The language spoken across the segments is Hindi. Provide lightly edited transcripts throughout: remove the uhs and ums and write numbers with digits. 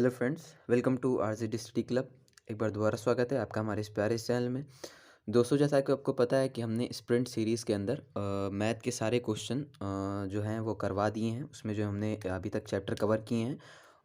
Hello friends, welcome to RJD study club. एक बार दोबारा स्वागत है आपका हमारे इस प्यारे इस चैनल में। दोस्तों, जैसा कि आपको पता है कि हमने स्प्रिंट सीरीज़ के अंदर मैथ के सारे क्वेश्चन जो हैं वो करवा दिए हैं। उसमें जो हमने अभी तक चैप्टर कवर किए हैं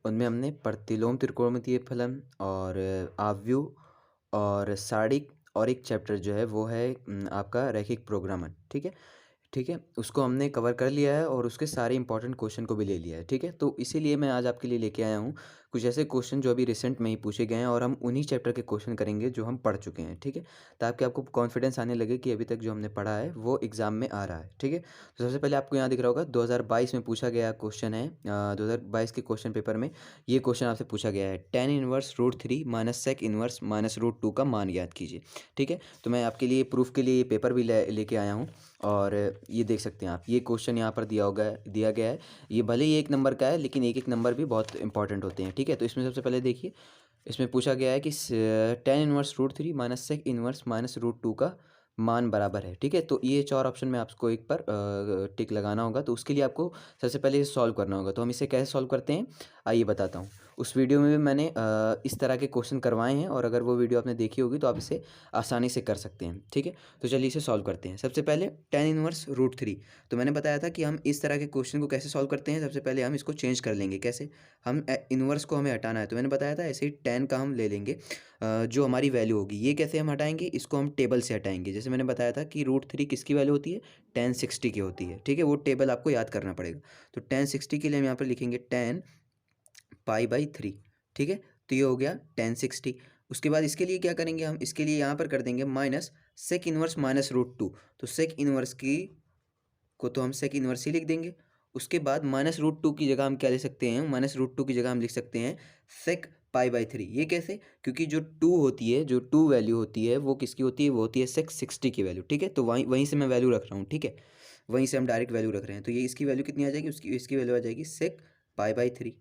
उनमें हमने प्रतिलोम त्रिकोणमितीय फलन और आव्यूह और सारणिक और एक चैप्टर जो है वो है आपका रैखिक प्रोग्रामन। ठीक है, उसको हमने कवर कर लिया है और उसके सारे इंपॉर्टेंट क्वेश्चन को भी ले लिया है। ठीक है, तो इसीलिए मैं आज आपके लिए लेके आया हूँ कुछ ऐसे क्वेश्चन जो अभी रिसेंट में ही पूछे गए हैं और हम उन्हीं चैप्टर के क्वेश्चन करेंगे जो हम पढ़ चुके हैं। ठीक है, ताकि आपको कॉन्फिडेंस आने लगे कि अभी तक जो हमने पढ़ा है वो एग्जाम में आ रहा है। ठीक है, तो सबसे पहले आपको यहाँ दिख रहा होगा 2022 में पूछा गया क्वेश्चन है। 2022 के क्वेश्चन पेपर में ये क्वेश्चन आपसे पूछा गया है, tan inverse √3 minus sec inverse minus √2 का मान ज्ञात कीजिए। ठीक है, तो मैं आपके लिए प्रूफ के लिए ये पेपर भी लेके आया हूँ और ये देख सकते हैं आप, ये क्वेश्चन यहाँ पर दिया गया है। ये भले ही एक नंबर का है लेकिन एक एक नंबर भी बहुत इंपॉर्टेंट होते हैं। ठीक है, तो इसमें सबसे पहले देखिए, इसमें पूछा गया है कि tan inverse √3 minus sec inverse minus √2 का मान बराबर है। ठीक है, तो ये चार ऑप्शन में आपको एक पर टिक लगाना होगा। तो उसके लिए आपको सबसे पहले इसे सॉल्व करना होगा। तो हम इसे कैसे सॉल्व करते हैं आइए बताता हूँ। उस वीडियो में भी मैंने इस तरह के क्वेश्चन करवाए हैं और अगर वो वीडियो आपने देखी होगी तो आप इसे आसानी से कर सकते हैं। ठीक है, तो चलिए इसे सॉल्व करते हैं। सबसे पहले tan इनवर्स √3, तो मैंने बताया था कि हम इस तरह के क्वेश्चन को कैसे सॉल्व करते हैं। सबसे पहले हम इसको चेंज कर लेंगे। कैसे? हम इनवर्स को हमें हटाना है, तो मैंने बताया था ऐसे ही tan का हम ले लेंगे जो हमारी वैल्यू होगी। ये कैसे हम हटाएंगे? इसको हम टेबल से हटाएंगे। जैसे मैंने बताया था कि √3 किसकी वैल्यू होती है? tan 60 की होती है। ठीक है, वो टेबल आपको याद करना पड़ेगा। तो tan 60 के लिए हम यहाँ पर लिखेंगे tan π/3। ठीक है, तो ये हो गया tan 60। उसके बाद इसके लिए क्या करेंगे हम? इसके लिए यहाँ पर कर देंगे माइनस सेक इनवर्स माइनस √2। तो सेक इनवर्स की को तो हम सेक इनवर्स ही लिख देंगे। उसके बाद माइनस √2 की जगह हम क्या ले सकते हैं? माइनस √2 की जगह हम लिख सकते हैं सेक π/3। ये कैसे? क्योंकि जो 2 होती है, जो 2 वैल्यू होती है वो किसकी होती है? वो होती है सेक 60 की वैल्यू। ठीक है, तो वहीं वहीं से मैं वैल्यू रख रहा हूँ। ठीक है, वहीं से हम डायरेक्ट वैल्यू रख रहे हैं। तो ये इसकी वैल्यू कितनी आ जाएगी? इसकी वैल्यू आ जाएगी सेक π/3।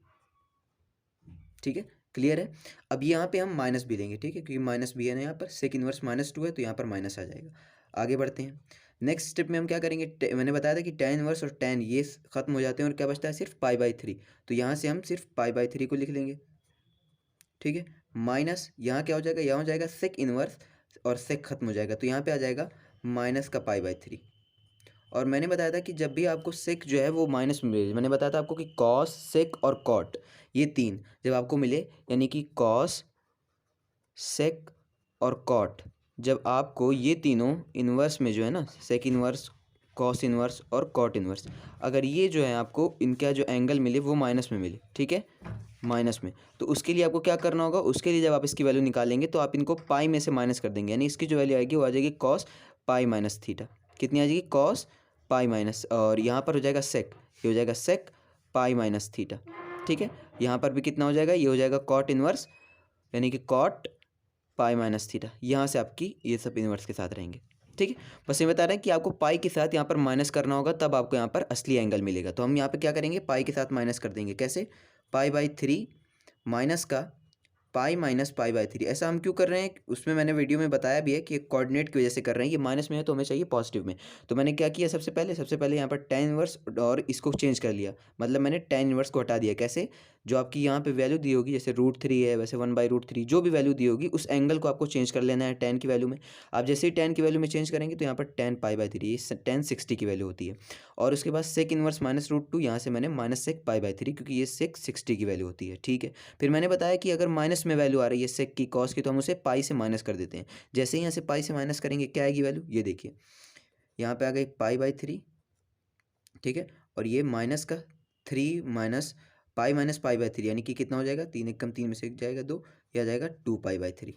ठीक है, क्लियर है? अब यहाँ पे हम माइनस भी लेंगे। ठीक है, क्योंकि माइनस भी है ना यहाँ पर, सेक इनवर्स -2 है तो यहाँ पर माइनस आ जाएगा। आगे बढ़ते हैं। नेक्स्ट स्टेप में हम क्या करेंगे? मैंने बताया था कि tan इनवर्स और tan ये खत्म हो जाते हैं और क्या बचता है? सिर्फ π/3। तो यहाँ से हम सिर्फ π/3 को लिख लेंगे। ठीक है, माइनस यहाँ क्या हो जाएगा? यहाँ हो जाएगा सेक इनवर्स और सेक खत्म हो जाएगा तो यहाँ पे आ जाएगा माइनस का π/3। और मैंने बताया था कि जब भी आपको सेक जो है वो माइनस में मिले, मैंने बताया था आपको कि कॉस, सेक और कॉट, ये तीन जब आपको मिले, यानी कि कॉस, सेक और कॉट, जब आपको ये तीनों इन्वर्स में जो है ना, सेक इन्वर्स, कॉस इन्वर्स और कॉट इन्वर्स, अगर ये जो है आपको इनका जो एंगल मिले वो माइनस में मिले, ठीक है, माइनस में, तो उसके लिए आपको क्या करना होगा? उसके लिए जब आप इसकी वैल्यू निकालेंगे तो आप इनको पाई में से माइनस कर देंगे, यानी इसकी जो वैल्यू आएगी वो आ जाएगी कॉस पाई माइनस थीटा। कितनी आ जाएगी? कॉस पाई माइनस, और यहाँ पर हो जाएगा सेक, ये हो जाएगा सेक पाई माइनस थीटा। ठीक है, यहाँ पर भी कितना हो जाएगा? ये हो जाएगा कॉट इन्वर्स, यानी कि कॉट पाई माइनस थीटा। यहाँ से आपकी ये सब इन्वर्स के साथ रहेंगे। ठीक है, बस ये बता रहे हैं कि आपको पाई के साथ यहाँ पर माइनस करना होगा, तब आपको यहाँ पर असली एंगल मिलेगा। तो हम यहाँ पे क्या करेंगे? पाई के साथ माइनस कर देंगे। कैसे? π/3 माइनस का π-π/3। ऐसा हम क्यों कर रहे हैं? उसमें मैंने वीडियो में बताया भी है कि कोऑर्डिनेट की वजह से कर रहे हैं। ये माइनस में है तो हमें चाहिए पॉजिटिव में। तो मैंने क्या किया? सबसे पहले यहाँ पर tan इनवर्स और इसको चेंज कर लिया, मतलब मैंने tan इनवर्स को हटा दिया। कैसे? जो आपकी यहाँ पे वैल्यू दी होगी, जैसे √3 है वैसे 1/√3, जो भी वैल्यू दी होगी उस एंगल को आपको चेंज कर लेना है tan की वैल्यू में। आप जैसे ही tan की वैल्यू में चेंज करेंगे तो यहाँ पर tan π/3, ये tan 60 की वैल्यू होती है। और उसके बाद सेक इनवर्स माइनस √2, यहाँ से मैंने माइनस सेक π/3, क्योंकि ये सेक 60 की वैल्यू होती है। ठीक है, फिर मैंने बताया कि अगर माइनस में वैल्यू आ रही है सेक की, कॉस की, तो हम उसे पाई से माइनस कर देते हैं। जैसे ही यहाँ से पाई से माइनस करेंगे क्या आएगी वैल्यू? ये देखिए, यहाँ पे आ गई π/3। ठीक है, और ये माइनस का 3 माइनस π-π/3, यानी कि कितना हो जाएगा? 3 एक कम 3 में से एक जाएगा 2, यह आ जाएगा 2π/3।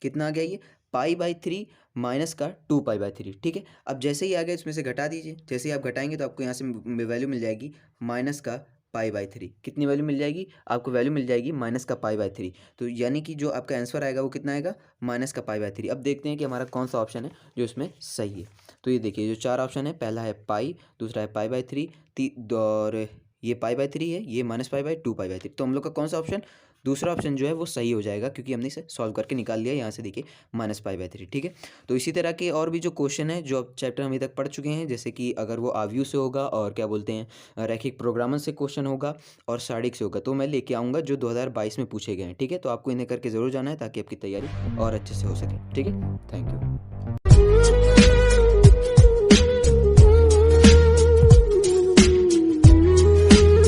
कितना आ गया? ये π/3 माइनस का 2π/3। ठीक है, अब जैसे ही आ गया इसमें से घटा दीजिए। जैसे ही आप घटाएंगे तो आपको यहाँ से वैल्यू मिल जाएगी माइनस का π/3। कितनी वैल्यू मिल जाएगी? आपको वैल्यू मिल जाएगी माइनस का π/3। तो यानी कि जो आपका आंसर आएगा वो कितना आएगा? माइनस का π/3। अब देखते हैं कि हमारा कौन सा ऑप्शन है जो इसमें सही है। तो ये देखिए, जो चार ऑप्शन है, पहला है पाई, दूसरा है π/3, और ये π/3 है, ये -π/2 π/3। तो हम लोग का कौन सा ऑप्शन? दूसरा ऑप्शन जो है वो सही हो जाएगा, क्योंकि हमने इसे सॉल्व करके निकाल लिया। यहाँ से देखिए -π/3, ठीक है। तो इसी तरह के और भी जो क्वेश्चन है जो अब चैप्टर हम अभी तक पढ़ चुके हैं, जैसे कि अगर वो आव्यूह से होगा और क्या बोलते हैं रैखिक प्रोग्रामर से क्वेश्चन होगा और सारणिक से होगा, तो मैं लेके आऊँगा जो 2022 में पूछे गए हैं, ठीक है। तो आपको इन्हें करके ज़रूर जाना है ताकि आपकी तैयारी और अच्छे से हो सके, ठीक है। Thank you.